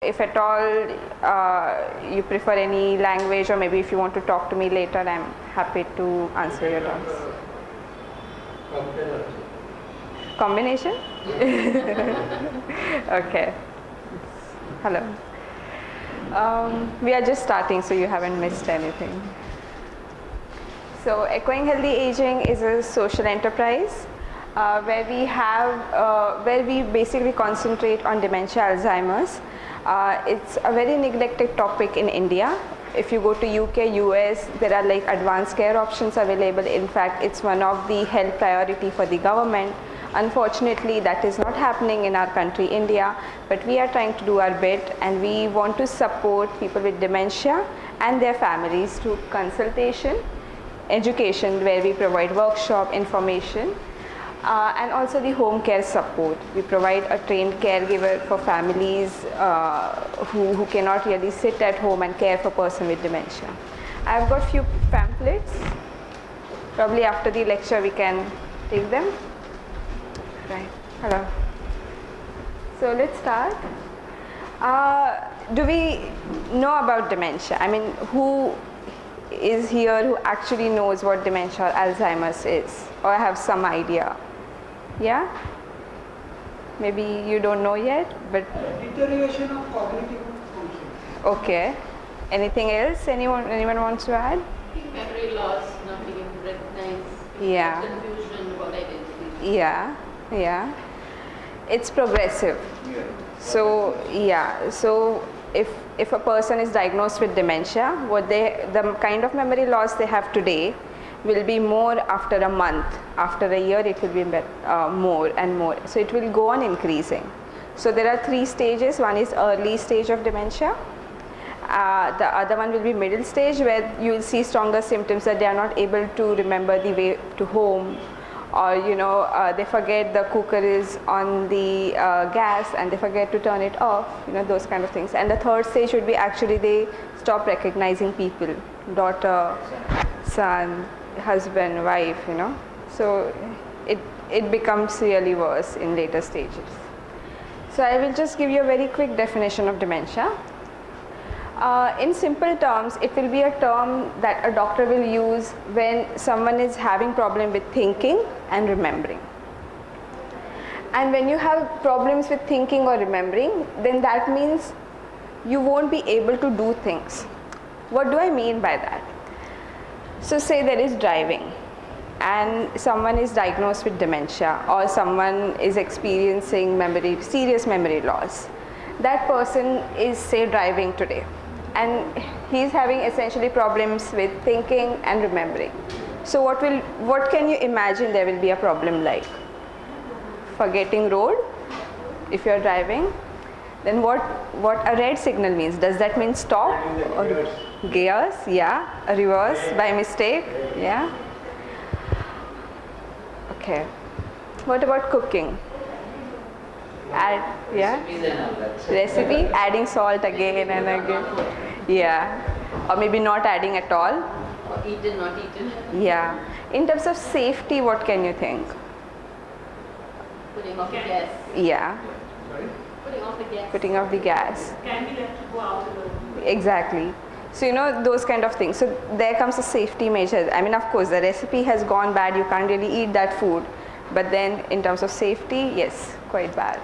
If at all you prefer any language, or maybe if you want to talk to me later, I'm happy to answer your doubts. Combination? Okay. Hello. We are just starting, so you haven't missed anything. So Echoing Healthy Aging is a social enterprise where we basically concentrate on dementia, Alzheimer's. It's a very neglected topic in India. If you go to UK, US, there are like advanced care options available. In fact, it's one of the health priority for the government. Unfortunately, that is not happening in our country, India, but we are trying to do our bit, and we want to support people with dementia and their families through consultation, education, where we provide workshop, information, and also the home care support. We provide a trained caregiver for families who cannot really sit at home and care for a person with dementia. I've got few pamphlets. Probably after the lecture we can take them. Right. Hello. So let's start. Do we know about dementia? I mean, who is here who actually knows what dementia or Alzheimer's is, or have some idea? Yeah? Maybe you don't know yet, but Deterioration of cognitive function. okay. Anything else? Anyone wants to add? Memory loss, not being able to recognize, Yeah. confusion about identity. Yeah. It's progressive. So yeah. So if a person is diagnosed with dementia, the kind of memory loss they have today will be more after a month. After a year, it will be more and more. So it will go on increasing. So there are 3 stages. One is early stage of dementia. The other one will be middle stage, where you will see stronger symptoms that they are not able to remember the way to home, or they forget the cooker is on the gas and they forget to turn it off, those kind of things. And the third stage would be actually they stop recognizing people, daughter, son, husband, wife, so it becomes really worse in later stages. So I will just give you a very quick definition of dementia. In simple terms, it will be a term that a doctor will use when someone is having problem with thinking and remembering. And when you have problems with thinking or remembering, then that means you won't be able to do things. What do I mean by that? So say there is driving and someone is diagnosed with dementia, or someone is experiencing serious memory loss. That person is, say, driving today, and he's having essentially problems with thinking and remembering. So what can you imagine there will be a problem like? Forgetting road if you're driving. Then what a red signal means? Does that mean stop? Or gears? Yeah. A reverse by mistake? Yeah. Okay. What about cooking? Recipe, adding salt again and again. Yeah. Or maybe not adding at all. Or eaten, not eaten. Yeah. In terms of safety, what can you think? Putting off the gas. Yeah. Putting off the gas. Can be left to go out alone. Exactly. So those kind of things. So there comes a safety measure. I mean, of course, the recipe has gone bad. You can't really eat that food. But then in terms of safety, yes, quite bad.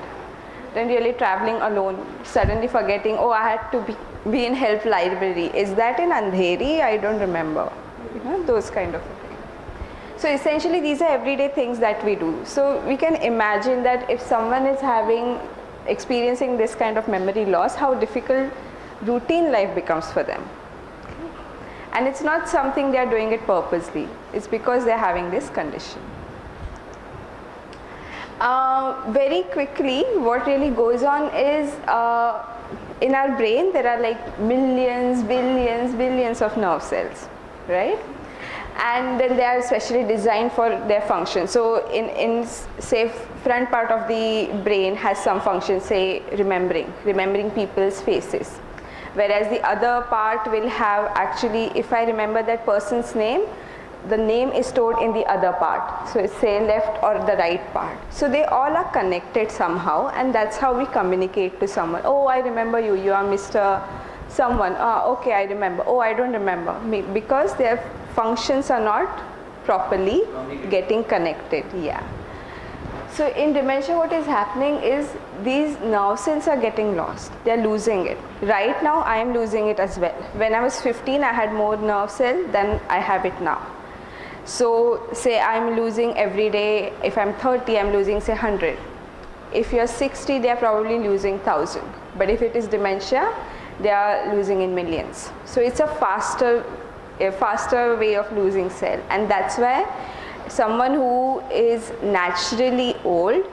Then really traveling alone, suddenly forgetting, oh, I had to be in help library. Is that in Andheri? I don't remember. Those kind of things. So essentially these are everyday things that we do. So we can imagine that if someone is experiencing this kind of memory loss, how difficult routine life becomes for them. And it's not something they are doing it purposely. It's because they're having this condition. Very quickly, what really goes on is in our brain there are like millions, billions of nerve cells, right? And then they are specially designed for their function. So in say front part of the brain has some function, say remembering people's faces, whereas the other part will have, actually, if I remember that person's name, the name is stored in the other part. So it's say left or the right part. So they all are connected somehow, and that's how we communicate to someone. Oh, I remember you. You are Mr. Someone. Ah, okay, I remember. Oh, I don't remember. Because their functions are not properly getting connected. Yeah. So in dementia, what is happening is these nerve cells are getting lost. They are losing it. Right now, I am losing it as well. When I was 15, I had more nerve cell than I have it now. So say I'm losing every day. If I'm 30, I'm losing say 100. If you're 60, they are probably losing 1,000. But if it is dementia, they are losing in millions. So it's a faster way of losing cell, and that's why someone who is naturally old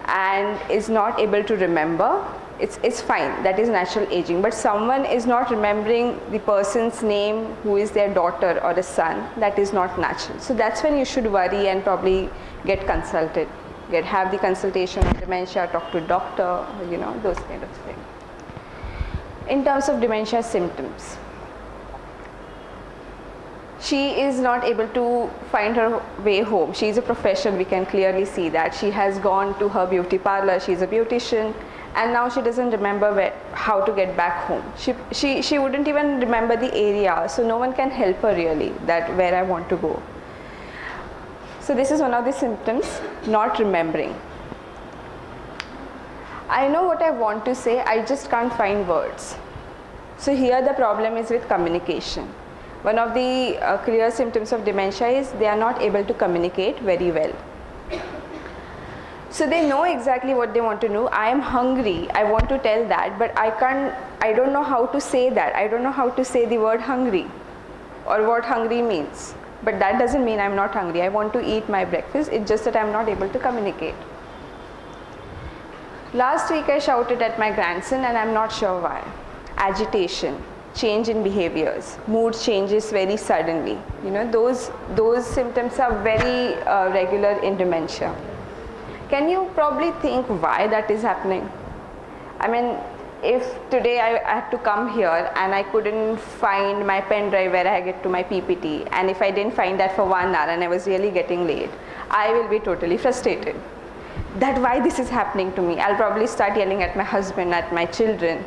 and is not able to remember, it's fine, that is natural aging. But someone is not remembering the person's name who is their daughter or a son, that is not natural. So that's when you should worry and probably get consulted, have the consultation on dementia, talk to a doctor, those kind of things. In terms of dementia symptoms, she is not able to find her way home. She is a professional, we can clearly see that. She has gone to her beauty parlor, she is a beautician, and now she doesn't remember how to get back home. She wouldn't even remember the area, so no one can help her really, that where I want to go. So this is one of the symptoms, not remembering. I know what I want to say, I just can't find words. So here the problem is with communication. One of the clear symptoms of dementia is they are not able to communicate very well. So they know exactly what they want to know. I am hungry, I want to tell that, but I don't know how to say that. I don't know how to say the word hungry or what hungry means. But that doesn't mean I'm not hungry. I want to eat my breakfast. It's just that I'm not able to communicate. Last week I shouted at my grandson and I'm not sure why. Agitation, change in behaviors, mood changes very suddenly. Those symptoms are very regular in dementia. Can you probably think why that is happening? I mean, if today I had to come here and I couldn't find my pen drive where I get to my PPT, and if I didn't find that for 1 hour and I was really getting late, I will be totally frustrated. That why this is happening to me. I'll probably start yelling at my husband, at my children.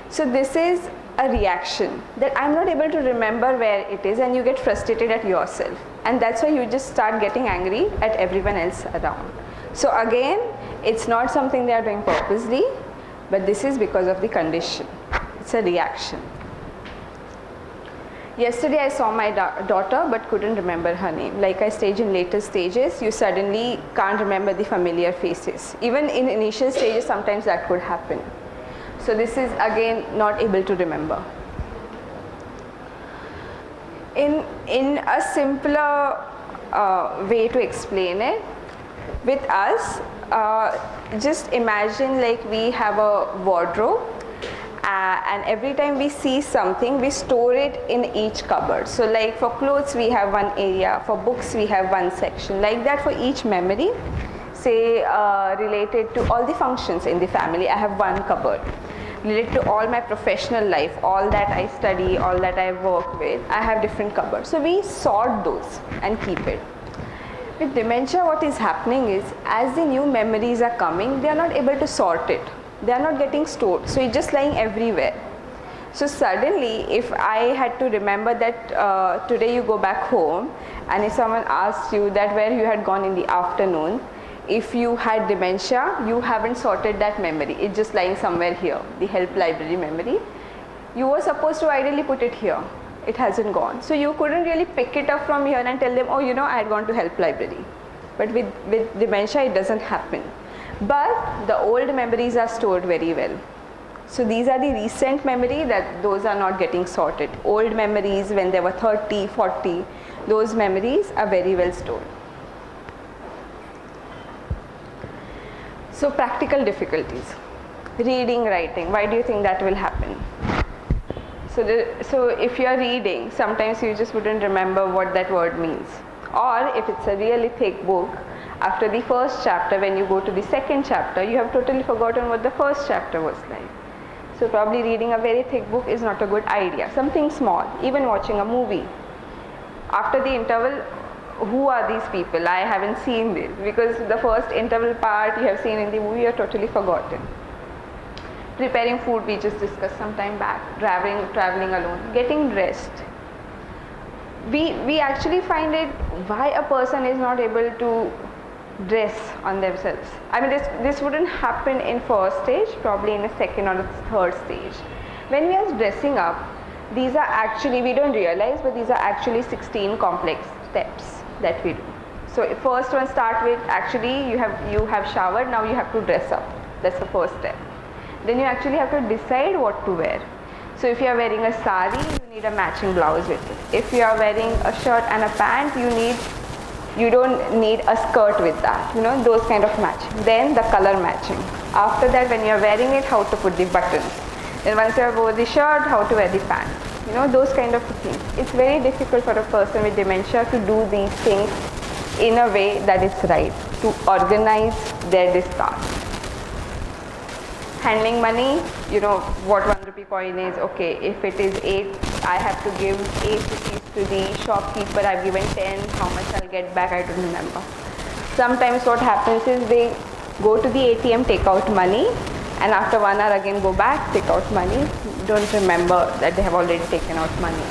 So this is a reaction that I'm not able to remember where it is, and you get frustrated at yourself, and that's why you just start getting angry at everyone else around. So again, it's not something they are doing purposely, but this is because of the condition. It's a reaction. Yesterday I saw my daughter but couldn't remember her name. Like I stage in later stages, you suddenly can't remember the familiar faces. Even in initial stages, sometimes that could happen. So this is again not able to remember. In a simpler way to explain it, with us, just imagine like we have a wardrobe, and every time we see something, we store it in each cupboard. So like for clothes we have one area, for books we have one section, like that for each memory. Say related to all the functions in the family, I have one cupboard. Related to all my professional life, all that I study, all that I work with, I have different cupboards. So we sort those and keep it. With dementia, what is happening is, as the new memories are coming, they are not able to sort it. They are not getting stored. So it's just lying everywhere. So suddenly, if I had to remember that today you go back home, and if someone asks you that where you had gone in the afternoon, if you had dementia, you haven't sorted that memory. It's just lying somewhere here, the help library memory. You were supposed to ideally put it here. It hasn't gone. So you couldn't really pick it up from here and tell them, oh, I had gone to help library. But with dementia, it doesn't happen. But the old memories are stored very well. So these are the recent memory that those are not getting sorted. Old memories when they were 30, 40, those memories are very well stored. So practical difficulties. Reading, writing, why do you think that will happen? So if you are reading, sometimes you just wouldn't remember what that word means. Or if it's a really thick book, after the first chapter, when you go to the second chapter, you have totally forgotten what the first chapter was like. So probably reading a very thick book is not a good idea. Something small, even watching a movie. After the interval, who are these people? I haven't seen this, because the first interval part you have seen in the movie, you are totally forgotten. Preparing food, we just discussed some time back. Traveling alone, getting dressed. We actually find it why a person is not able to dress on themselves. I mean, this wouldn't happen in first stage, probably in a second or a third stage. When we are dressing up, these are actually, we don't realize, but these are actually 16 complex steps that we do. So first one start with, actually you have showered, now you have to dress up. That's the first step. Then you actually have to decide what to wear. So if you are wearing a sari, you need a matching blouse with it. If you are wearing a shirt and a pant, you don't need a skirt with that, those kind of matching. Then the color matching. After that, when you are wearing it, how to put the buttons. Then once you have worn the shirt, how to wear the pant. Those kind of things. It's very difficult for a person with dementia to do these things in a way that is right, to organize their discharge. Handling money, what 1 rupee coin is. Okay, if it is 8, I have to give 8 rupees to the shopkeeper. I've given 10. How much I'll get back, I don't remember. Sometimes what happens is they go to the ATM, take out money, and after 1 hour again go back, take out money. Don't remember that they have already taken out money.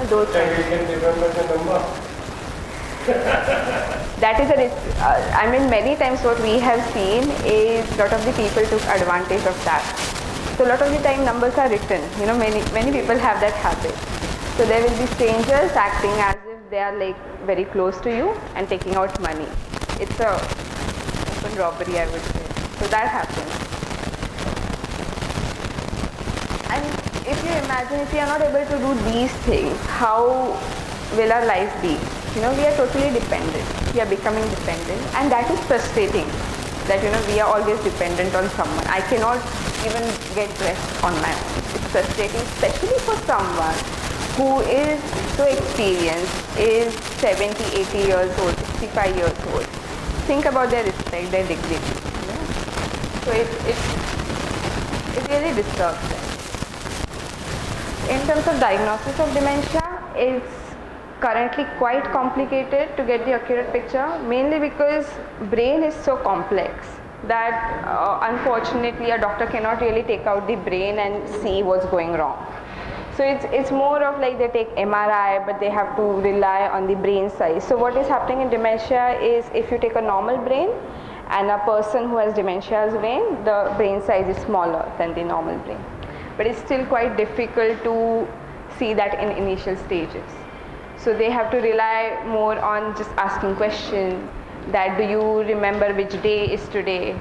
Those And you can remember the number. That is a risk. I mean, many times what we have seen is a lot of the people took advantage of that. So a lot of the time numbers are written. Many people have that habit. So there will be strangers acting as if they are like very close to you and taking out money. It's a open robbery, I would say. So that happens. And if you imagine, if we are not able to do these things, how will our life be? We are totally dependent. We are becoming dependent, and that is frustrating. That we are always dependent on someone. I cannot even get dressed on my own. It's frustrating, especially for someone who is so experienced, is 70, 80 years old, 65 years old. Think about their respect, their dignity. So it really disturbs them. In terms of diagnosis of dementia, it's currently quite complicated to get the accurate picture, mainly because brain is so complex that unfortunately a doctor cannot really take out the brain and see what's going wrong. So it's more of like they take MRI, but they have to rely on the brain size. So what is happening in dementia is, if you take a normal brain and a person who has dementia's brain, the brain size is smaller than the normal brain. But it's still quite difficult to see that in initial stages. So they have to rely more on just asking questions, that do you remember which day is today,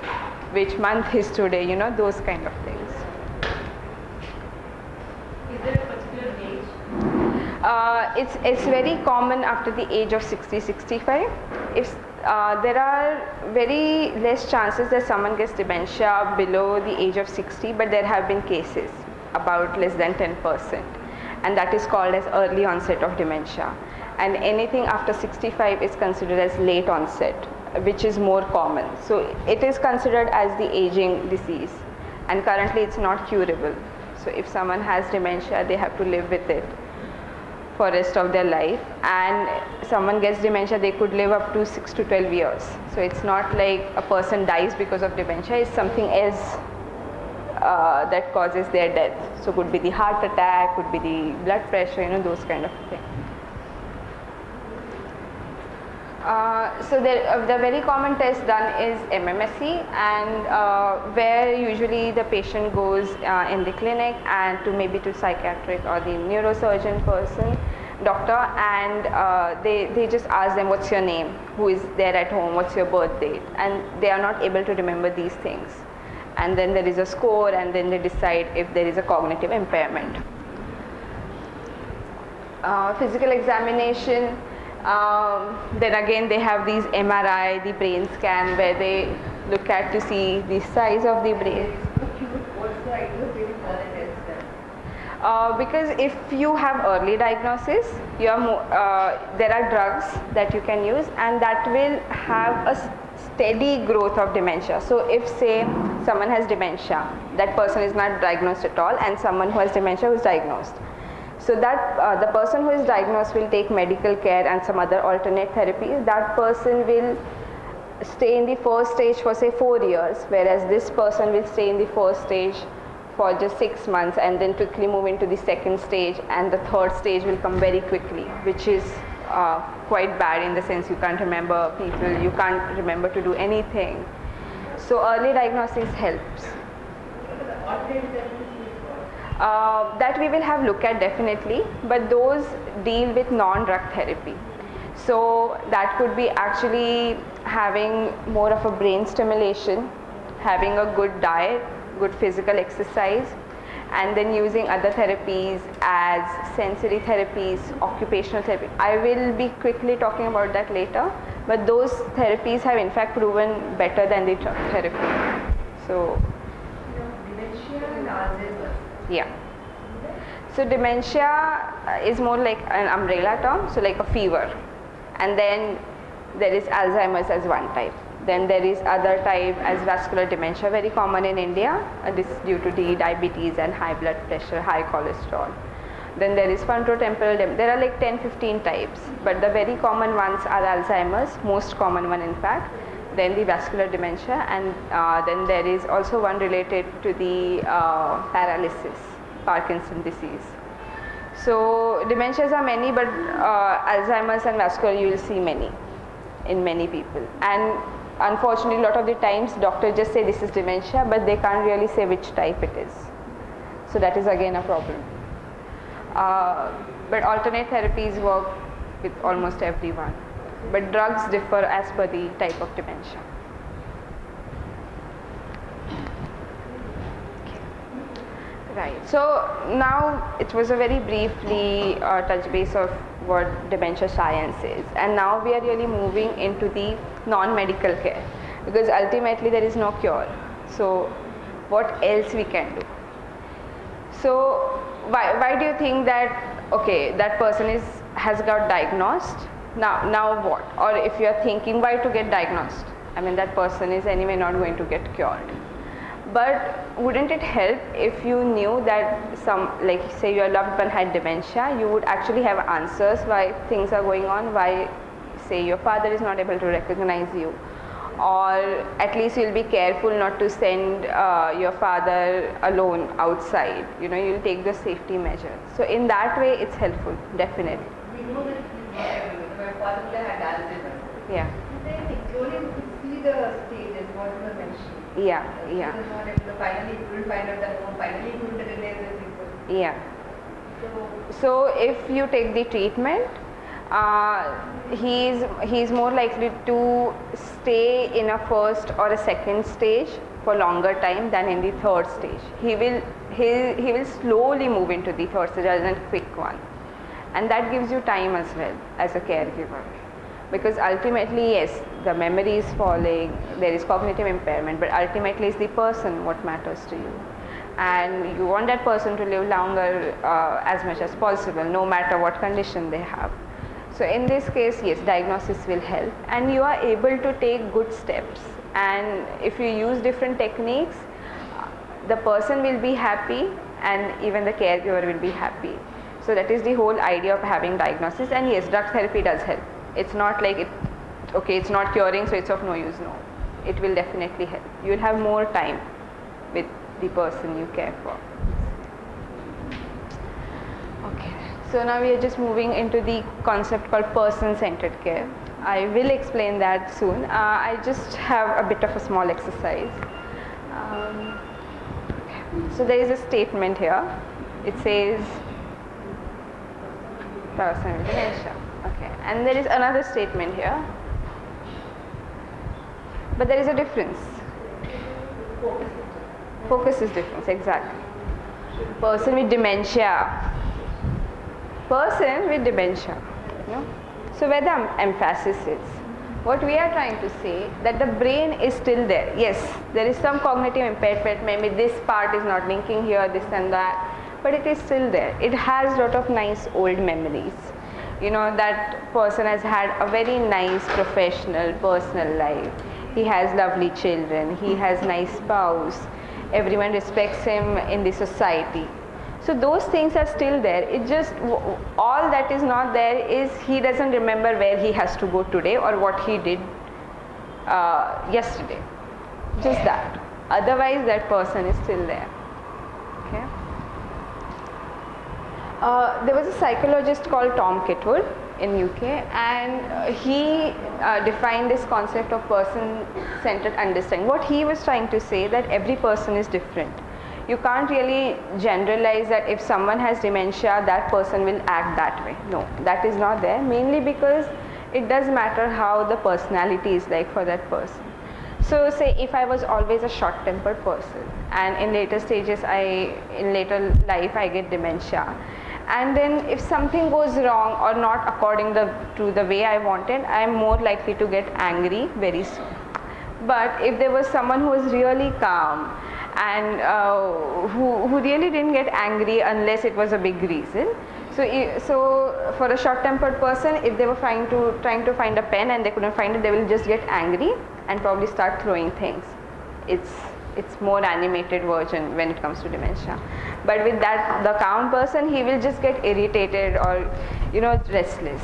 which month is today, those kind of things. Is there a particular age? It's very common after the age of 60, 65. If there are very less chances that someone gets dementia below the age of 60, but there have been cases, about less than 10%. And that is called as early onset of dementia. And anything after 65 is considered as late onset, which is more common. So it is considered as the aging disease, and currently it's not curable. So if someone has dementia, they have to live with it for rest of their life, and someone gets dementia, they could live up to 6 to 12 years. So it's not like a person dies because of dementia, it's something else that causes their death. So could be the heart attack, could be the blood pressure, those kind of things. So the very common test done is MMSE, and where usually the patient goes in the clinic and to psychiatric or the neurosurgeon doctor, and they just ask them, what's your name, who is there at home, what's your birth date, and they are not able to remember these things. And then there is a score, and then they decide if there is a cognitive impairment. Physical examination, then again they have these MRI, the brain scan, where they look at to see the size of the brain. What's the idea of doing other tests then? Because if you have early diagnosis, you are there are drugs that you can use, and that will have a steady growth of dementia. So if, say, someone has dementia, that person is not diagnosed at all, and someone who has dementia was diagnosed. So that the person who is diagnosed will take medical care and some other alternate therapies. That person will stay in the first stage for say 4 years, whereas this person will stay in the first stage for just 6 months and then quickly move into the second stage, and the third stage will come very quickly, which is quite bad in the sense you can't remember people, you can't remember to do anything. So early diagnosis helps. That we will have look at definitely, but those deal with non-drug therapy. So that could be actually having more of a brain stimulation, having a good diet, good physical exercise, and then using other therapies as sensory therapies, occupational therapy. I will be quickly talking about that later, but those therapies have in fact proven better than the drug therapy. So Dementia and Alzheimer's. yeah. So dementia is more like an umbrella term, so like a fever. And then there is Alzheimer's as one type. Then there is other type as vascular dementia, very common in India. This is due to the diabetes and high blood pressure, high cholesterol. Then there is frontotemporal dementia. There are like 10-15 types, but the very common ones are Alzheimer's, most common one in fact. Then the vascular dementia, and then there is also one related to the paralysis, Parkinson's disease. So dementias are many, but Alzheimer's and vascular you will see many in many people. And unfortunately, a lot of the times doctors just say this is dementia, but they can't really say which type it is. So that is again a problem. But alternate therapies work with almost everyone. But drugs differ as per the type of dementia. Right. So now it was a very briefly touch base of what dementia science is, and now we are really moving into the non-medical care, because ultimately there is no cure. So what else we can do? So why do you think that okay, that person has got diagnosed? Now what? Or if you are thinking why to get diagnosed, I mean that person is anyway not going to get cured. But wouldn't it help if you knew that some, like say your loved one had dementia, you would actually have answers why things are going on, why say your father is not able to recognize you, or at least you'll be careful not to send your father alone outside, you know, you'll take the safety measures. So in that way it's helpful, definitely. We know that he's not everywhere. My father had Alzheimer's. Yeah. Then slowly we could see the stages, what you were mentioning. Yeah. Finally, you couldn't find out that finally you couldn't realize that people. Yeah. So, So if you take the treatment, he's more likely to stay in a first or a second stage for longer time than in the third stage. He will slowly move into the third stage rather than quick one, and that gives you time as well as a caregiver. Because ultimately, yes, the memory is falling, there is cognitive impairment, but ultimately it's the person what matters to you. And you want that person to live longer as much as possible, no matter what condition they have. So in this case, yes, diagnosis will help, and you are able to take good steps. And if you use different techniques, the person will be happy and even the caregiver will be happy. So that is the whole idea of having diagnosis. And yes, drug therapy does help. It's not like it's not curing, so it's of no use. No, it will definitely help. You will have more time with the person you care for. Okay, so now we are just moving into the concept called person-centered care. I will explain that soon. I just have a bit of a small exercise. So there is a statement here. It says person with dementia. Okay, and there is another statement here, but there is a difference. Focus is different, exactly. Person with dementia. Person with dementia. You know? So where the emphasis is, what we are trying to say that the brain is still there. Yes, there is some cognitive impairment. Maybe this part is not linking here, this and that, but it is still there. It has a lot of nice old memories. You know, that person has had a very nice professional, personal life. He has lovely children, he has nice spouse, everyone respects him in the society. So those things are still there. It just all that is not there is he doesn't remember where he has to go today or what he did yesterday. Just that. Otherwise, that person is still there. Okay. There was a psychologist called Tom Kitwood in UK, and he defined this concept of person-centered understanding. What he was trying to say that every person is different. You can't really generalize that if someone has dementia, that person will act that way. No, that is not there, mainly because it does matter how the personality is like for that person. So say if I was always a short-tempered person and in later stages in later life I get dementia, and then if something goes wrong or not according to the way I wanted, I am more likely to get angry very soon. But if there was someone who was really calm and who really didn't get angry unless it was a big reason, so for a short-tempered person, if they were trying to find a pen and they couldn't find it, they will just get angry and probably start throwing things. It's more animated version when it comes to dementia. But with the calm person, he will just get irritated or restless,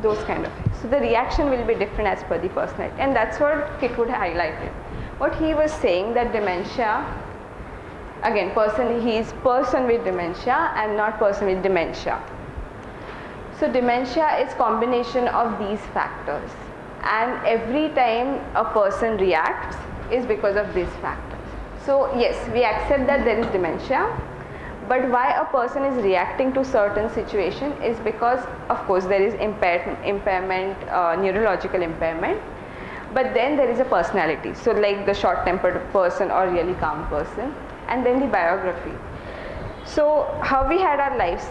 those kind of things. So the reaction will be different as per the personality, and that's what Kitwood highlighted. What he was saying that dementia, again, he is person with dementia and not person with dementia. So dementia is combination of these factors, and every time a person reacts is because of these factors. So yes, we accept that there is dementia, but why a person is reacting to certain situation is because of course there is impairment, neurological impairment, but then there is a personality. So like the short-tempered person or really calm person, and then the biography. So how we had our lives,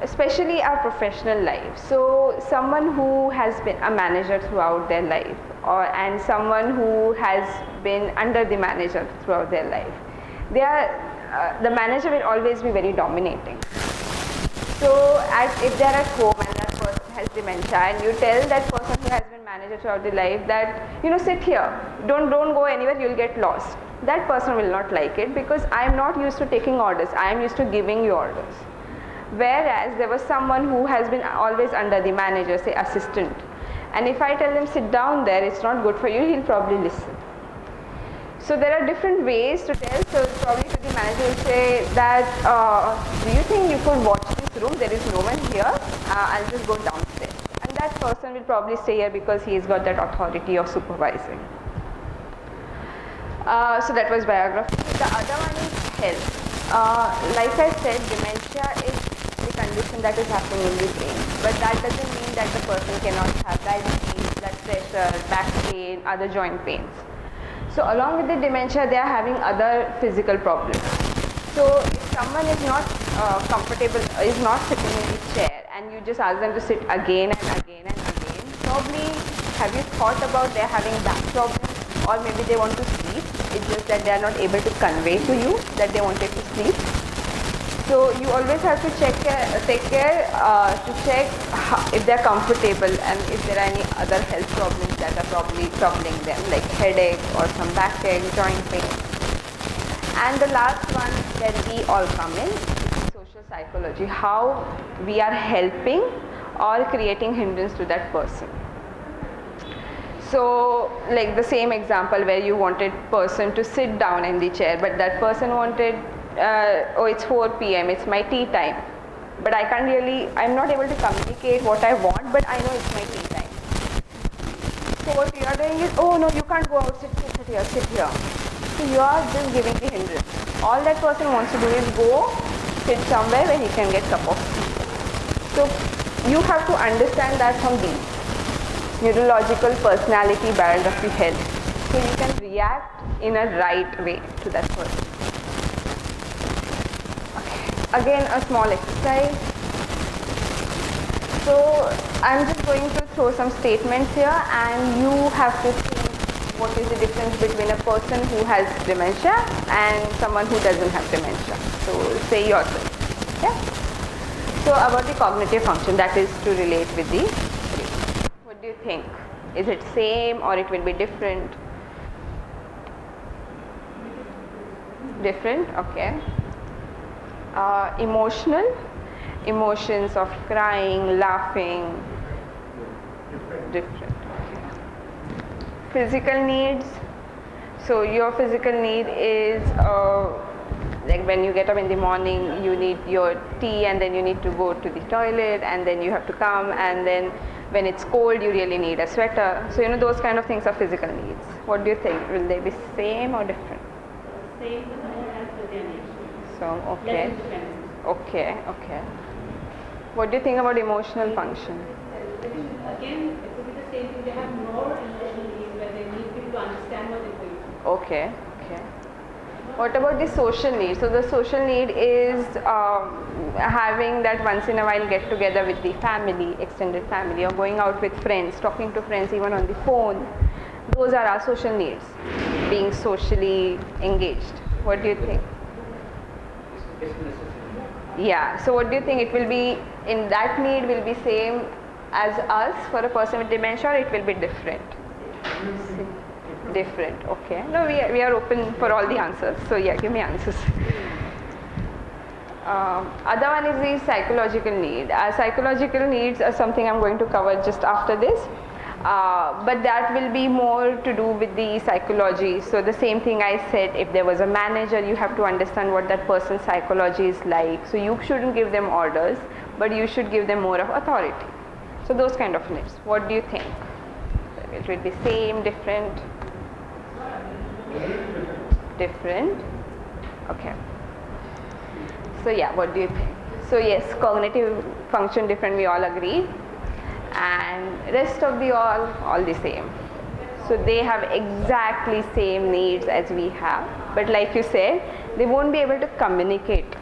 especially our professional life. So someone who has been a manager throughout their life, and someone who has been under the manager throughout their life, the manager will always be very dominating. So if they are at home and that person has dementia, and you tell that person who has been manager throughout their life that sit here, don't go anywhere, you'll get lost. That person will not like it, because I am not used to taking orders, I am used to giving you orders. Whereas there was someone who has been always under the manager, say assistant, and if I tell him sit down there, it's not good for you, he'll probably listen. So there are different ways to tell. So probably to the manager will say that do you think you could watch this room, there is no one here, I'll just go downstairs, and that person will probably stay here because he has got that authority of supervising. So that was biography. The other one is health. Like I said, dementia is the condition that is happening in the brain, but that doesn't mean that the person cannot have diabetes, blood pressure, back pain, other joint pains. So along with the dementia, they are having other physical problems. So if someone is not comfortable, is not sitting in the chair, and you just ask them to sit again and again and again, probably have you thought about they are having back problems, or maybe they want to sleep, it's just that they are not able to convey to you that they wanted to sleep. So you always have to take care to check if they are comfortable and if there are any other health problems that are probably troubling them, like headache or some backache, joint pain. And the last one that we all come in is social psychology, how we are helping or creating hindrance to that person. So like the same example where you wanted person to sit down in the chair, but that person wanted it's 4 p.m, it's my tea time, but I'm not able to communicate what I want, but I know it's my tea time. So what you are doing is, oh no, you can't go out, sit here. So you are just giving the hindrance. All that person wants to do is go sit somewhere where he can get cup of tea. So you have to understand that from these neurological, personality, biography, health, so you can react in a right way to that person. Again, a small exercise. So I'm just going to throw some statements here, and you have to think what is the difference between a person who has dementia and someone who doesn't have dementia. So say yourself. Yeah. So about the cognitive function, that is to relate with the brain. What do you think? Is it same or it will be different? Different, okay. Emotional, emotions of crying, laughing, different. Physical needs. So your physical need is like when you get up in the morning, you need your tea, and then you need to go to the toilet, and then you have to come, and then when it's cold, you really need a sweater. So those kind of things are physical needs. What do you think? Will they be same or different? Same but more as per their nature. So Less independent. okay. What do you think about emotional function? Again, it could be the same thing. They have more emotional needs where they need people to understand what they're going through. Okay. What about the social need? So the social need is having that once in a while get together with the family, extended family, or going out with friends, talking to friends even on the phone. Those are our social needs, being socially engaged. What do you think? Yeah, so what do you think? It will be, in that need will be same as us for a person with dementia, or it will be different? Different, okay. No, we are open for all the answers. So yeah, give me answers. Other one is the psychological need. Psychological needs are something I'm going to cover just after this. But that will be more to do with the psychology. So the same thing I said, if there was a manager, you have to understand what that person's psychology is like. So you shouldn't give them orders, but you should give them more of authority. So those kind of needs. What do you think? It will be same, different? Different. Okay. So yeah, what do you think? So yes, cognitive function different, we all agree. And rest of the all the same. So they have exactly same needs as we have. But like you said, they won't be able to communicate.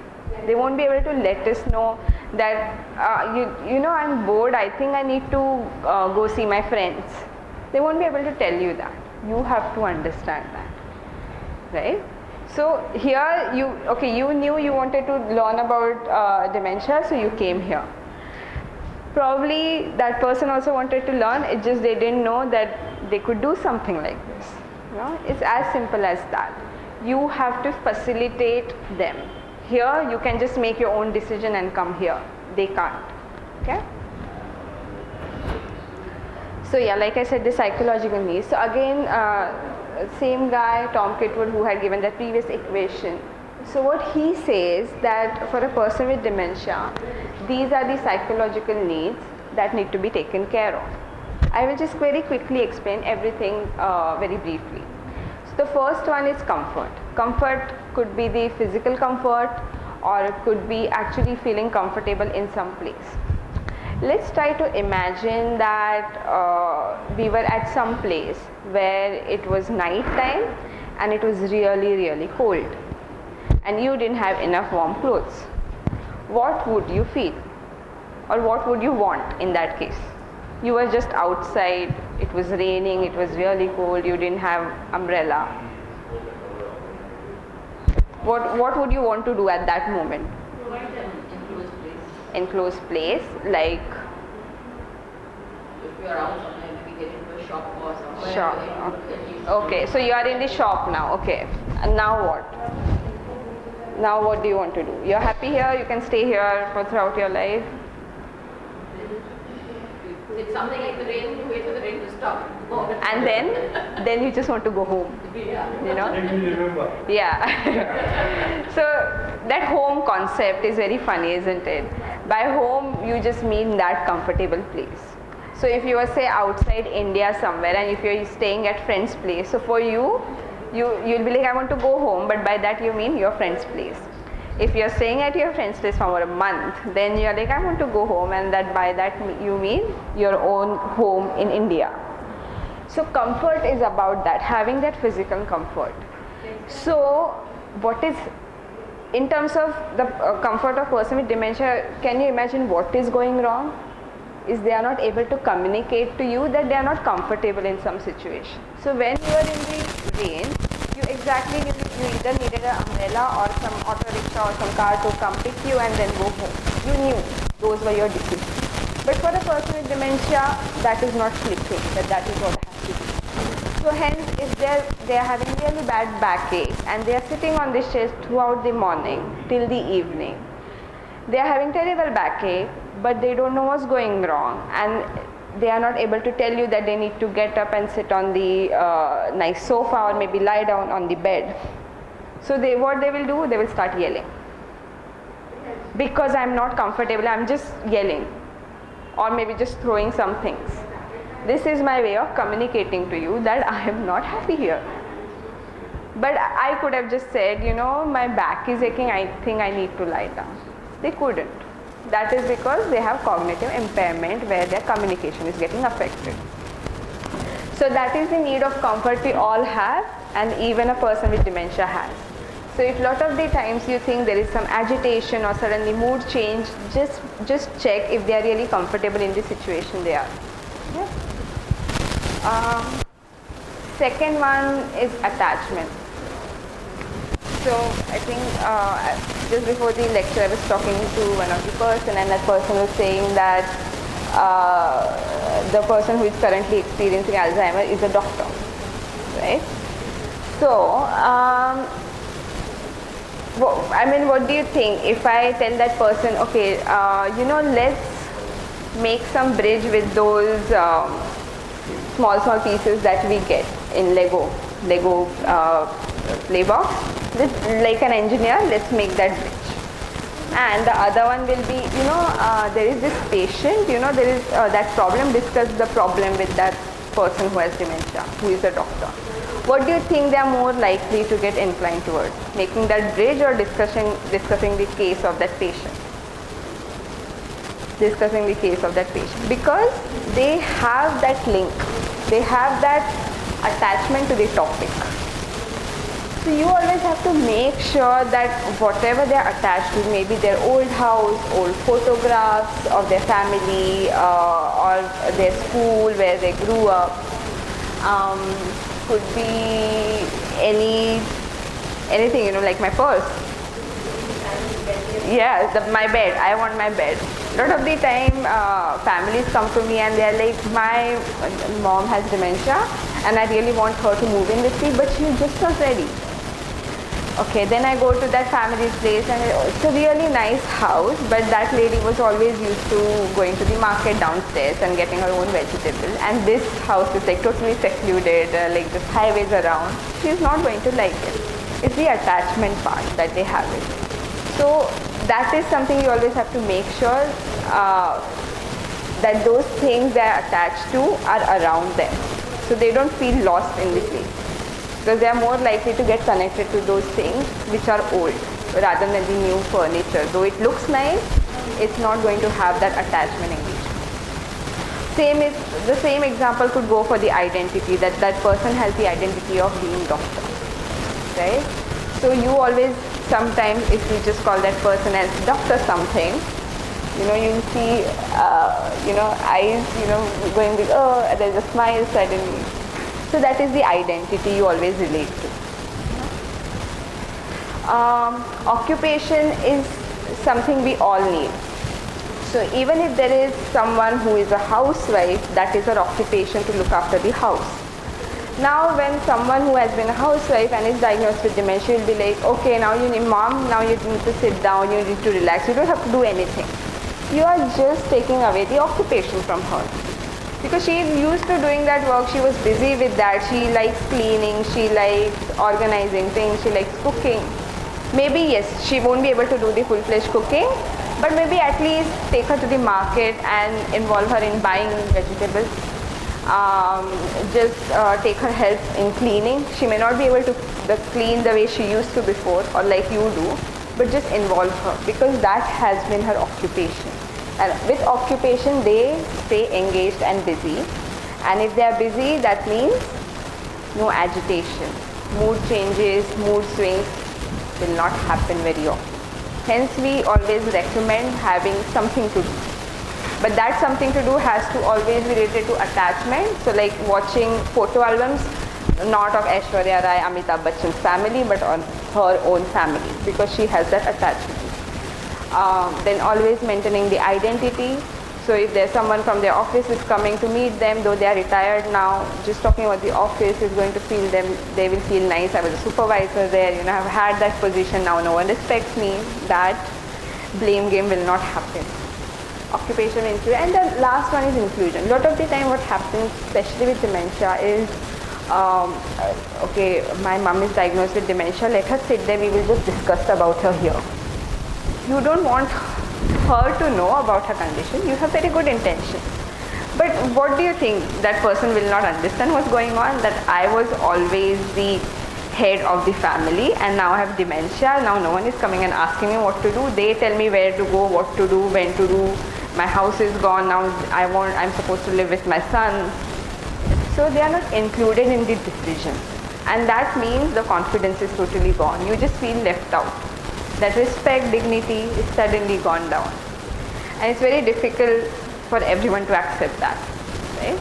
They won't be able to let us know that, I'm bored, I think I need to go see my friends. They won't be able to tell you that. You have to understand that. Right? So here you knew you wanted to learn about dementia, so you came here. Probably that person also wanted to learn, it just they didn't know that they could do something like this. It's as simple as that. You have to facilitate them. Here you can just make your own decision and come here. They can't. Okay? So yeah, like I said, the psychological needs. So again, same guy, Tom Kitwood, who had given that previous equation. So what he says that for a person with dementia, these are the psychological needs that need to be taken care of. I will just very quickly explain everything very briefly. So the first one is comfort. Comfort could be the physical comfort, or it could be actually feeling comfortable in some place. Let's try to imagine that we were at some place where it was night time and it was really, really cold, and you didn't have enough warm clothes. What would you feel? Or what would you want in that case? You were just outside, it was raining, it was really cold, you didn't have umbrella. What would you want to do at that moment? Provide them enclosed place. Enclosed place, like If you are out somewhere, maybe get into a shop or somewhere. shop. where you look at least- Okay, so you are in the shop now. Okay, and now what? Now what do you want to do? You're happy here, you can stay here for throughout your life. It's something like the rain, you wait for the rain to stop. And then you just want to go home, Yeah. Let me remember. Yeah. So that home concept is very funny, isn't it? By home you just mean that comfortable place. So if you are say outside India somewhere, and if you're staying at friend's place, so for you'll be like, I want to go home, but by that you mean your friend's place. If you're staying at your friend's place for a month, then you're like, I want to go home, and that by that you mean your own home in India. So comfort is about that, having that physical comfort. So what is, in terms of the comfort of person with dementia, can you imagine what is going wrong? Is they are not able to communicate to you that they are not comfortable in some situation. So when you are in the rain, you exactly you either needed an umbrella or some auto rickshaw or some car to come pick you and then go home. You knew those were your decisions. But for a person with dementia, that is not clicking, that is what has to do. So So hence, if they are having really bad backache and they are sitting on this chair throughout the morning till the evening, they are having terrible backache, but they don't know what's going wrong, and they are not able to tell you that they need to get up and sit on the nice sofa or maybe lie down on the bed. So what they will do, they will start yelling. Because I'm not comfortable, I'm just yelling, or maybe just throwing some things. This is my way of communicating to you that I am not happy here. But I could have just said, my back is aching, I think I need to lie down. They couldn't. That is because they have cognitive impairment where their communication is getting affected. So that is the need of comfort we all have, and even a person with dementia has. So if lot of the times you think there is some agitation or suddenly mood change, just check if they are really comfortable in the situation they are. Yeah. Second one is attachment. So I think just before the lecture I was talking to one of the person, and that person was saying that the person who is currently experiencing Alzheimer is a doctor, right? So what do you think if I tell that person, okay, let's make some bridge with those small pieces that we get in Lego play box. Like an engineer, let's make that bridge. And the other one will be, there is this patient, there is that problem, discuss the problem with that person who has dementia, who is a doctor. What do you think they are more likely to get inclined towards? Making that bridge or discussing the case of that patient? Discussing the case of that patient. Because they have that link, they have that attachment to the topic. So you always have to make sure that whatever they are attached to, maybe their old house, old photographs of their family, or their school where they grew up, could be anything, like my purse. Yeah, my bed. I want my bed. A lot of the time, families come to me and they are like, my mom has dementia and I really want her to move in with me, but she's just not ready. Okay, then I go to that family's place and it's a really nice house, but that lady was always used to going to the market downstairs and getting her own vegetables, and this house is like totally secluded, like just highways around. She's not going to like it. It's the attachment part that they have it. So that is something you always have to make sure that those things they are attached to are around them, so they don't feel lost in the place. Because they are more likely to get connected to those things which are old rather than the new furniture. Though it looks nice, it's not going to have that attachment engagement. The same example could go for the identity, that person has the identity of being doctor, right? So you always, sometimes if you just call that person as doctor something, you see, eyes, going with, there's a smile suddenly. So that is the identity you always relate to. Occupation is something we all need. So even if there is someone who is a housewife, that is her occupation to look after the house. Now when someone who has been a housewife and is diagnosed with dementia will be like, okay, now you need mom, now you need to sit down, you need to relax, you don't have to do anything. You are just taking away the occupation from her. Because she is used to doing that work, she was busy with that, she likes cleaning, she likes organizing things, she likes cooking. Maybe yes, she won't be able to do the full-fledged cooking, but maybe at least take her to the market and involve her in buying vegetables. Take her help in cleaning. She may not be able to clean the way she used to before or like you do, but just involve her, because that has been her occupation. And with occupation, they stay engaged and busy. And if they are busy, that means no agitation. Mood changes, mood swings will not happen very often. Hence, we always recommend having something to do. But that something to do has to always be related to attachment. So like watching photo albums, not of Aishwarya Rai, Amitabh Bachchan's family, but on her own family, because she has that attachment. Then always maintaining the identity. So if there's someone from their office is coming to meet them, though they are retired now, just talking about the office is going to feel them, they will feel nice. I was a supervisor there, you know, I've had that position, now no one respects me. That blame game will not happen. Occupational inclusion. And the last one is inclusion. A lot of the time what happens, especially with dementia, is okay, my mom is diagnosed with dementia, let her sit there, we will just discuss about her here. You don't want her to know about her condition, you have very good intentions. But what do you think? That person will not understand what's going on, that I was always the head of the family and now I have dementia, now no one is coming and asking me what to do. They tell me where to go, what to do, when to do. My house is gone, now I'm supposed to live with my son. So they are not included in the decision. And that means the confidence is totally gone. You just feel left out. That respect, dignity is suddenly gone down. And it's very difficult for everyone to accept that, right?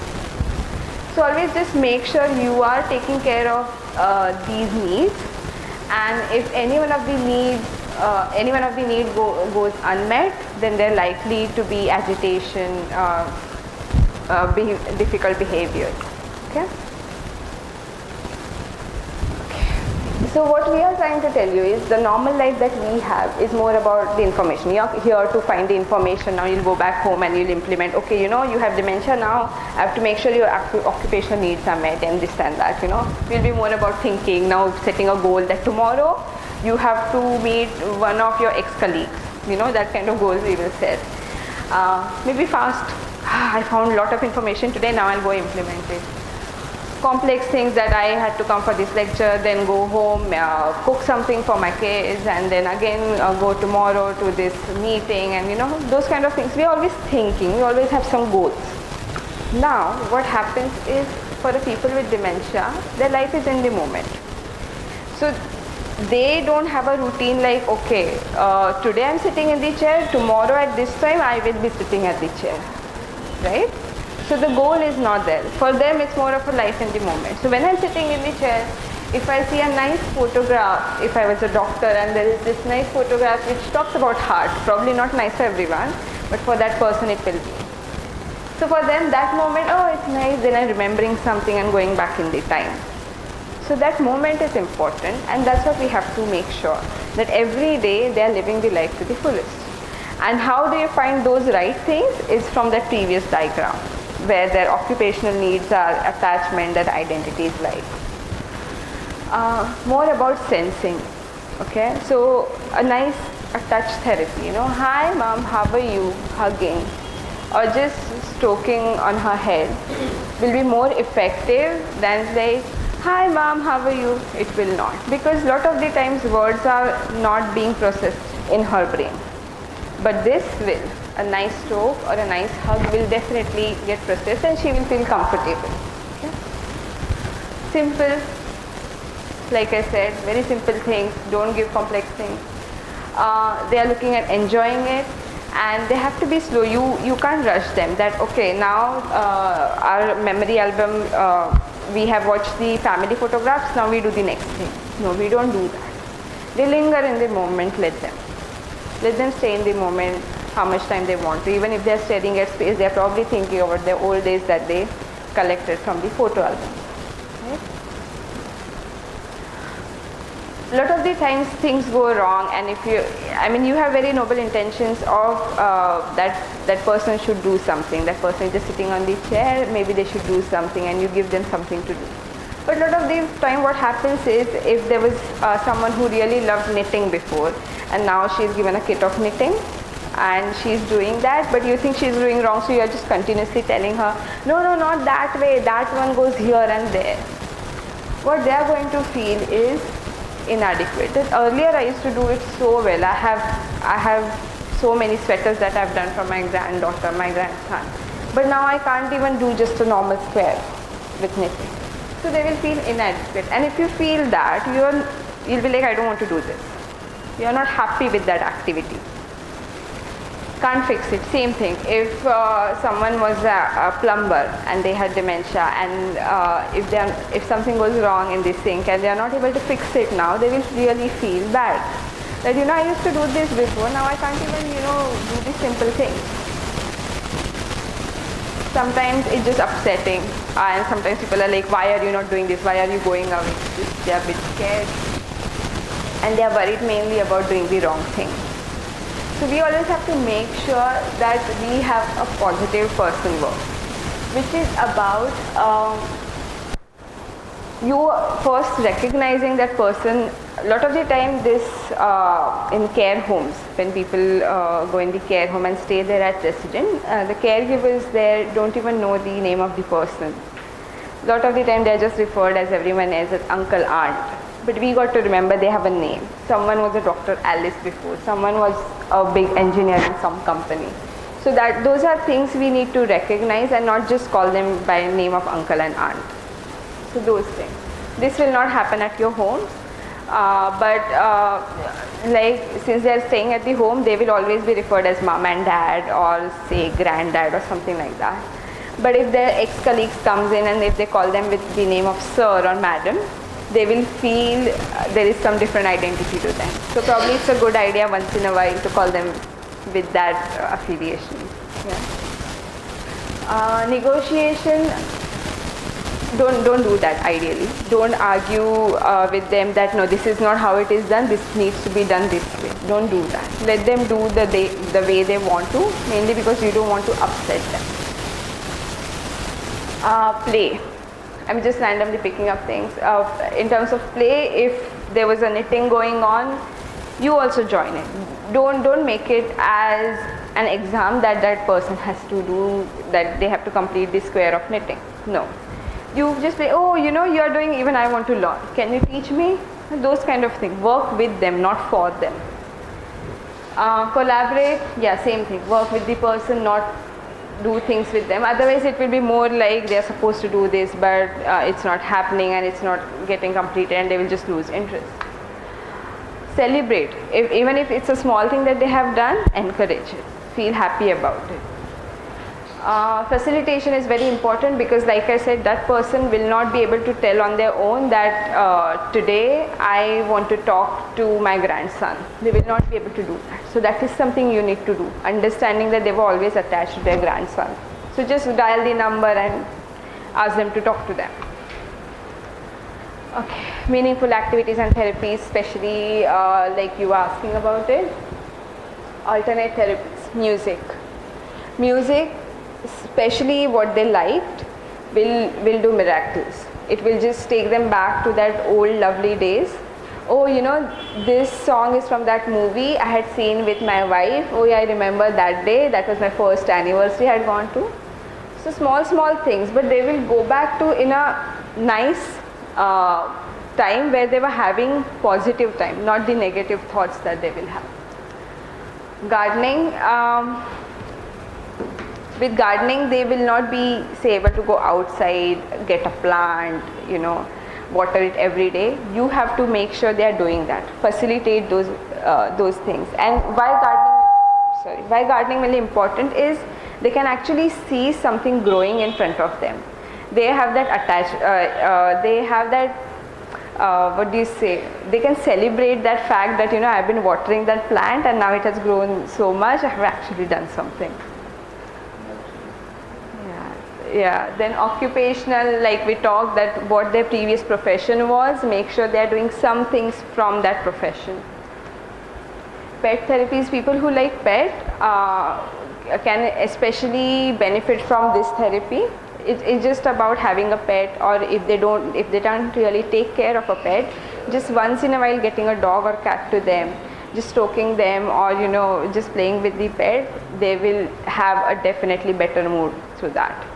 So always just make sure you are taking care of these needs, and if any one of the needs goes unmet, then there likely to be agitation, difficult behavior. Okay. So what we are trying to tell you is the normal life that we have is more about the information. You are here to find the information. Now you'll go back home and you'll implement. Okay, you know, you have dementia now. I have to make sure your occupational needs are met and this and that. You know, we'll be more about thinking now, setting a goal that tomorrow you have to meet one of your ex-colleagues. You know, that kind of goals we will set. Maybe fast. I found a lot of information today. Now I'll go implement it. Complex things that I had to come for this lecture, then go home, cook something for my kids, and then again go tomorrow to this meeting, and you know, those kind of things. We're always thinking, we always have some goals. Now, what happens is, for the people with dementia, their life is in the moment. So, they don't have a routine like, okay, today I'm sitting in the chair, tomorrow at this time I will be sitting at the chair, right? So the goal is not there. For them, it's more of a life in the moment. So when I'm sitting in the chair, if I see a nice photograph, if I was a doctor and there is this nice photograph which talks about heart, probably not nice for everyone, but for that person it will be. So for them, that moment, oh, it's nice, then I'm remembering something and going back in the time. So that moment is important, and that's what we have to make sure, that every day they are living the life to the fullest. And how do you find those right things is from that previous diagram, where their occupational needs are, attachment, their identity is like. More about sensing, okay? So a touch therapy, you know, hi mom, how are you, hugging, or just stroking on her head will be more effective than like, hi mom, how are you? It will not, because a lot of the times words are not being processed in her brain. But this will. A nice stroke or a nice hug will definitely get processed and she will feel comfortable. Okay? Simple, like I said, very simple things, don't give complex things. They are looking at enjoying it, and they have to be slow. You can't rush them that, okay, now our memory album, we have watched the family photographs, now we do the next thing. No, we don't do that. They linger in the moment, let them stay in the moment how much time they want to. Even if they're staring at space, they're probably thinking about their old days that they collected from the photo album. Right? A lot of the times things go wrong, and if you have very noble intentions of that person should do something. That person is just sitting on the chair, maybe they should do something, and you give them something to do. But a lot of the time what happens is, if there was someone who really loved knitting before, and now she's given a kit of knitting, and she's doing that, but you think she's doing wrong, so you're just continuously telling her, no, not that way, that one goes here and there. What they are going to feel is inadequate. That earlier I used to do it so well. I have so many sweaters that I've done for my granddaughter, my grandson, but now I can't even do just a normal square with knitting. So they will feel inadequate, and if you feel that, you'll be like, I don't want to do this. You're not happy with that activity. Can't fix it. Same thing. If someone was a plumber and they had dementia, and if something goes wrong in the sink and they are not able to fix it now, they will really feel bad. That, I used to do this before, now I can't even, do these simple things. sometimes it's just upsetting, and sometimes people are like, why are you not doing this, why are you going away? They are a bit scared, and they are worried mainly about doing the wrong thing. So we always have to make sure that we have a positive person work, which is about you first recognizing that person. A lot of the time this in care homes, when people go in the care home and stay there as resident, the caregivers there don't even know the name of the person. A lot of the time they are just referred as everyone as uncle, aunt. But we got to remember they have a name. Someone was a Dr. Alice before, someone was a big engineer in some company. So that those are things we need to recognize and not just call them by name of uncle and aunt. So those things. This will not happen at your home, but like since they are staying at the home, they will always be referred as mom and dad, or say granddad or something like that. But if their ex-colleagues comes in and if they call them with the name of sir or madam, they will feel there is some different identity to them. So probably it's a good idea once in a while to call them with that affiliation. Yeah. Negotiation, don't do that ideally. Don't argue with them that no, this is not how it is done, this needs to be done this way. Don't do that. Let them do the way they want to, mainly because you don't want to upset them. Play. I'm just randomly picking up things. In terms of play, if there was a knitting going on, you also join it. Don't make it as an exam that person has to do, that they have to complete the square of knitting. No. You just say, oh, you know, you are doing, even I want to learn. Can you teach me? Those kind of things. Work with them, not for them. Collaborate, yeah, same thing. Work with the person, not do things with them. Otherwise, it will be more like they are supposed to do this, but it's not happening and it's not getting completed, and they will just lose interest. Celebrate. Even if it's a small thing that they have done, encourage it. Feel happy about it. Facilitation is very important because, like I said, that person will not be able to tell on their own that today I want to talk to my grandson. They will not be able to do that. So that is something you need to do, understanding that they were always attached to their grandson. So just dial the number and ask them to talk to them. Okay, meaningful activities and therapies, especially like you were asking about it. Alternate therapies, music, especially what they liked, will do miracles. It will just take them back to that old lovely days. Oh, you know, this song is from that movie I had seen with my wife. Oh yeah, I remember that day, that was my first anniversary I had gone to. So small things, but they will go back to in a nice time where they were having positive time, not the negative thoughts that they will have. Gardening, with gardening they will not be able to go outside, get a plant, you know, water it every day. You have to make sure they are doing that, facilitate those things. And why gardening really important is they can actually see something growing in front of them. They have that what do you say, they can celebrate that fact that, you know, I've been watering that plant and now it has grown so much, I have actually done something. Yeah, then occupational, like we talked, that what their previous profession was, make sure they are doing some things from that profession. Pet therapies, people who like pet can especially benefit from this therapy. It's just about having a pet, or if they don't really take care of a pet, just once in a while getting a dog or cat to them, just stroking them, or, you know, just playing with the pet, they will have a definitely better mood through that.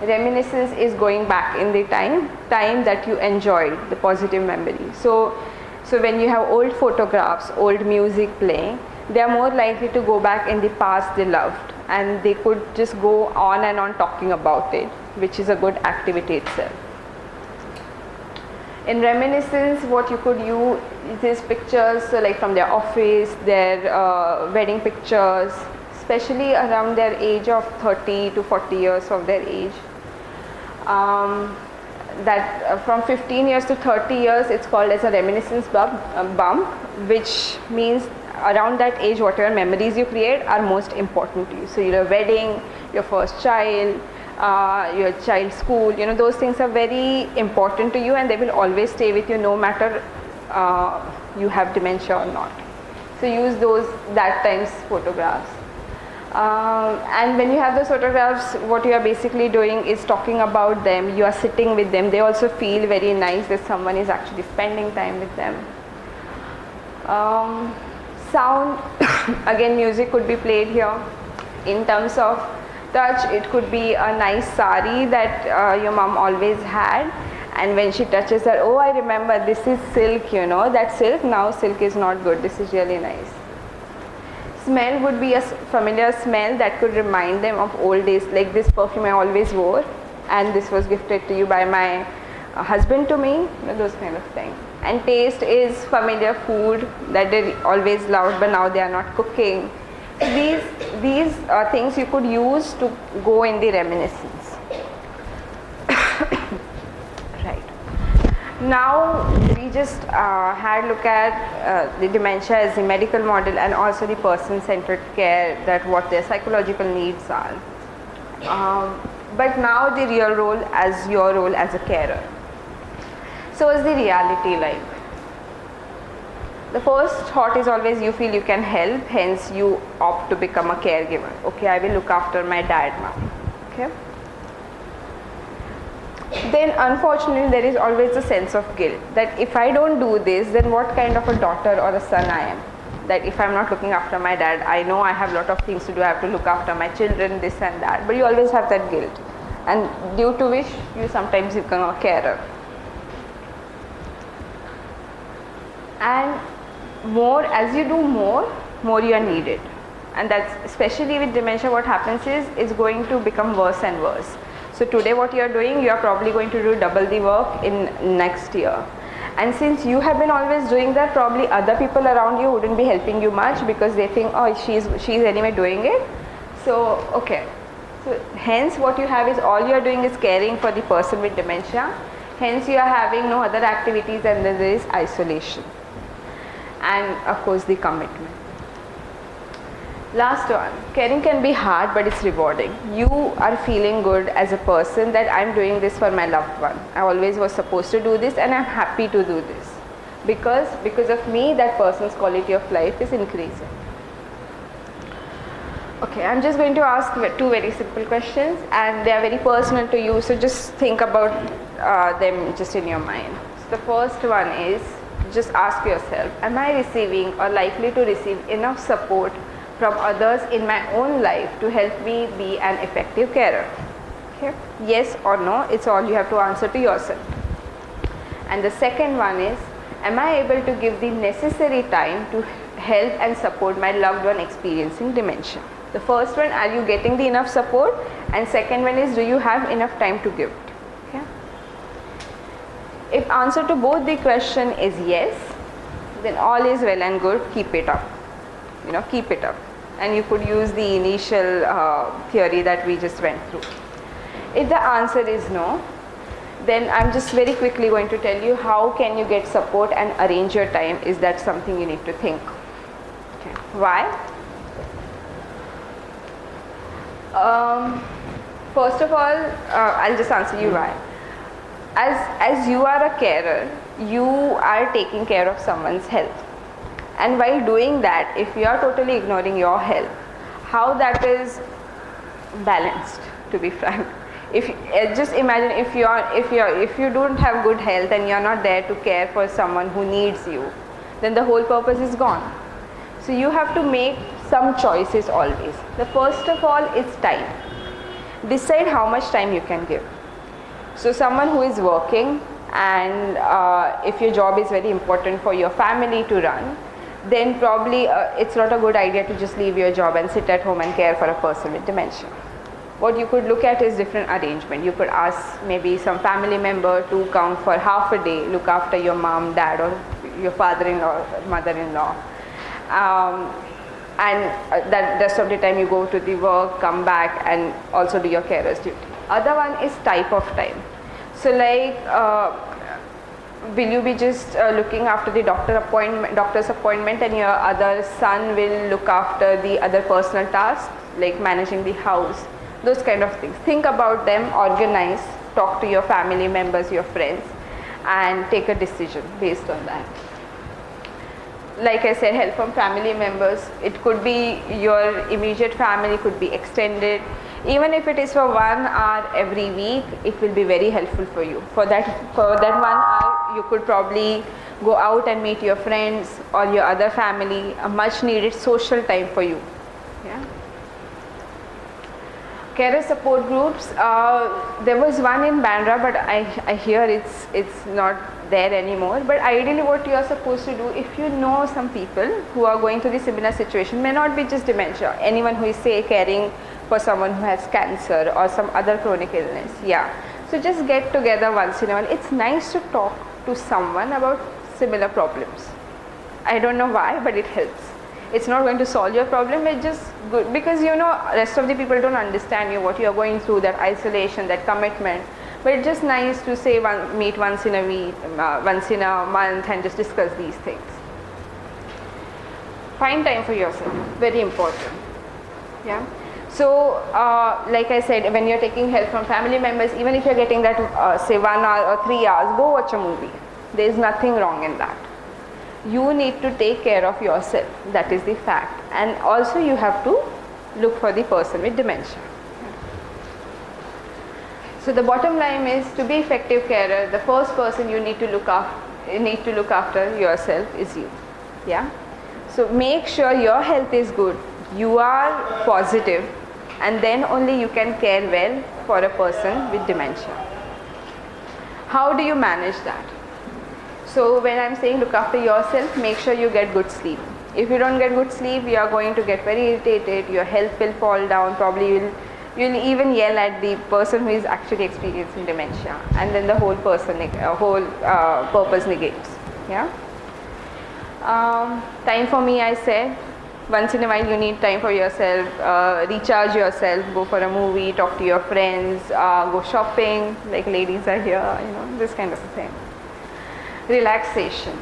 Reminiscence is going back in the time that you enjoyed, the positive memory. So when you have old photographs, old music playing, they are more likely to go back in the past they loved, and they could just go on and on talking about it, which is a good activity itself. In reminiscence, what you could use is pictures, so like from their office, their wedding pictures, especially around their age of 30 to 40 years of their age. That from 15 years to 30 years, it's called as a reminiscence bump, which means around that age, whatever memories you create are most important to you. So your wedding, your first child, your child's school, those things are very important to you, and they will always stay with you no matter you have dementia or not. So use that time's photographs. And when you have those photographs, what you are basically doing is talking about them. You are sitting with them. They also feel very nice that someone is actually spending time with them. Sound, again, music could be played here. In terms of touch, it could be a nice sari that your mom always had, and when she touches her, oh, I remember, this is silk, that silk, now silk is not good, this is really nice. Smell would be a familiar smell that could remind them of old days, like this perfume I always wore, and this was gifted to you by my husband to me, those kind of things. And taste is familiar food that they always loved, but now they are not cooking. So these things you could use to go in the reminiscence. Right. Now we just had look at the dementia as the medical model and also the person-centered care, that what their psychological needs are. But now the real role as your role as a carer. So is the reality like? The first thought is always you feel you can help, hence you opt to become a caregiver. Okay, I will look after my dad now. Okay. Then unfortunately there is always a sense of guilt that if I don't do this, then what kind of a daughter or a son I am? That if I'm not looking after my dad, I know I have a lot of things to do, I have to look after my children, this and that, but you always have that guilt, and due to which you sometimes become a carer. And as you do more you are needed, and that's especially with dementia. What happens is it's going to become worse and worse. So today what you are doing, you are probably going to do double the work in next year, and since you have been always doing that, probably other people around you wouldn't be helping you much because they think, oh, she's anyway doing it, so okay. So hence what you have is all you are doing is caring for the person with dementia, hence you are having no other activities, and then there is isolation. And of course the commitment. Last one, caring can be hard but it's rewarding. You are feeling good as a person that I'm doing this for my loved one. I always was supposed to do this and I'm happy to do this. Because of me, that person's quality of life is increasing. Okay, I'm just going to ask two very simple questions and they are very personal to you, so just think about them just in your mind. So the first one is, just ask yourself, am I receiving or likely to receive enough support from others in my own life to help me be an effective carer? Okay. Yes or no, it's all you have to answer to yourself. And the second one is, am I able to give the necessary time to help and support my loved one experiencing dementia? The first one, are you getting the enough support? And second one is, do you have enough time to give it? Okay. If answer to both the question is yes, then all is well and good, keep it up. Keep it up. And you could use the initial theory that we just went through. If the answer is no, then I'm just very quickly going to tell you how can you get support and arrange your time. Is that something you need to think? Okay. Why? First of all, I'll just answer you why. As you are a carer, you are taking care of someone's health. And while doing that, if you are totally ignoring your health, how that is balanced, to be frank. Just imagine if you don't have good health and you are not there to care for someone who needs you, then the whole purpose is gone. So you have to make some choices always. The first of all is time. Decide how much time you can give. So someone who is working, and if your job is very important for your family to run, then probably it's not a good idea to just leave your job and sit at home and care for a person with dementia. What you could look at is different arrangement. You could ask maybe some family member to come for half a day, look after your mom, dad, or your father-in-law, mother-in-law. And that rest of the time you go to the work, come back and also do your carer's duty. Other one is type of time. So like, will you be just looking after the doctor's appointment, and your other son will look after the other personal tasks like managing the house, those kind of things. Think about them, organize, talk to your family members, your friends, and take a decision based on that. Like I said, help from family members. It could be your immediate family, could be extended. Even if it is for 1 hour every week, it will be very helpful for you. For that 1 hour, you could probably go out and meet your friends or your other family, a much needed social time for you. Yeah. Carer support groups, there was one in Bandra, but I hear it's not there anymore. But ideally what you are supposed to do, if you know some people who are going through the similar situation, may not be just dementia, anyone who is say caring for someone who has cancer or some other chronic illness, yeah. So just get together once in a while. It's nice to talk to someone about similar problems. I don't know why, but it helps. It's not going to solve your problem, it's just good, because you know rest of the people don't understand you, what you are going through, that isolation, that commitment. But it's just nice to say meet once in a week, once in a month, and just discuss these things. Find time for yourself, very important. Yeah. So like I said, when you're taking help from family members, even if you're getting that say 1 hour or 3 hours, go watch a movie. There is nothing wrong in that. You need to take care of yourself, that is the fact. And also you have to look for the person with dementia. So the bottom line is, to be effective carer, the first person you need to look after yourself is you. Yeah. So make sure your health is good, you are positive, and then only you can care well for a person with dementia. How do you manage that? So when I'm saying look after yourself, make sure you get good sleep. If you don't get good sleep, you are going to get very irritated, your health will fall down, probably you'll even yell at the person who is actually experiencing dementia, and then the whole purpose negates. Yeah. Time for me, I said, once in a while you need time for yourself, recharge yourself, go for a movie, talk to your friends, go shopping, like ladies are here, you know, this kind of a thing. Relaxation.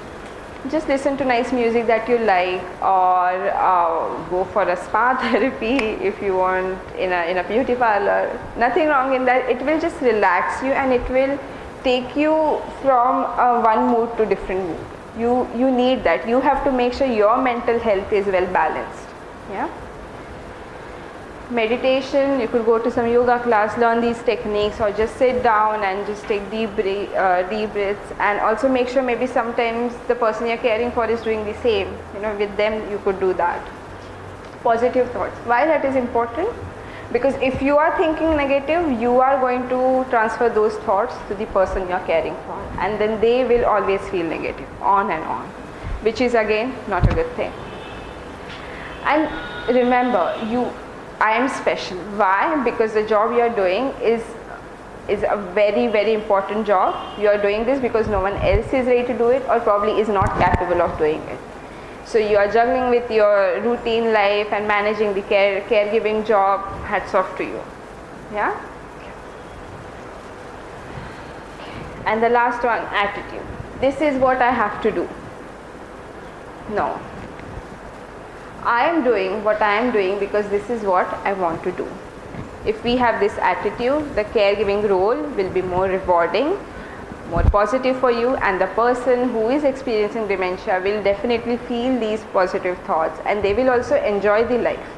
Just listen to nice music that you like, or go for a spa therapy if you want, in a beauty parlor. Nothing wrong in that. It will just relax you, and it will take you from one mood to different mood. You need that. You have to make sure your mental health is well balanced. Yeah. Meditation, you could go to some yoga class, learn these techniques, or just sit down and just take deep breaths, and also make sure maybe sometimes the person you're caring for is doing the same, you know, with them you could do that. Positive thoughts. Why that is important? Because if you are thinking negative, you are going to transfer those thoughts to the person you're caring for, and then they will always feel negative, on and on, which is again not a good thing. And remember, I am special. Why? Because the job you are doing is a very, very important job. You are doing this because no one else is ready to do it, or probably is not capable of doing it. So you are juggling with your routine life and managing the caregiving job. Hats off to you. Yeah. And the last one, attitude. This is what I have to do. No. I am doing what I am doing because this is what I want to do. If we have this attitude, the caregiving role will be more rewarding, more positive for you, and the person who is experiencing dementia will definitely feel these positive thoughts, and they will also enjoy the life.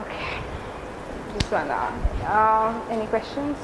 Okay. This one. Any questions?